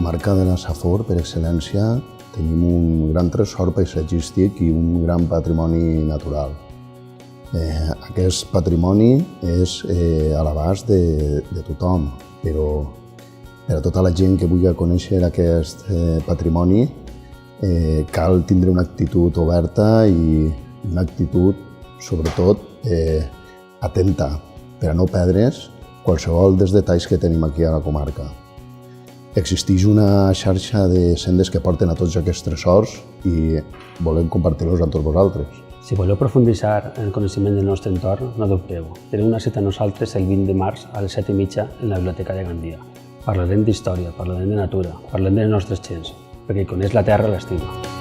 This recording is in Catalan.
comarca de la Safor, per excel·lència, tenim un gran tresor paisatgístic i un gran patrimoni natural. Aquest patrimoni és a l'abast de tothom, però per a tota la gent que vulgui conèixer aquest patrimoni cal tindre una actitud oberta i una actitud, sobretot, atenta, per a no perdre's qualsevol dels detalls que tenim aquí a la comarca. Existeix una xarxa de sendes que porten a tots aquests tresors i volem compartir-los amb tots vosaltres. Si voleu profunditzar en el coneixement del nostre entorn, no dubteu. Teniu una cita a nosaltres el 20 de març a les 7:30 en la Biblioteca de Gandia. Parlarem d'història, parlarem de natura, parlarem de les nostres gents, perquè qui coneix la terra l'estima.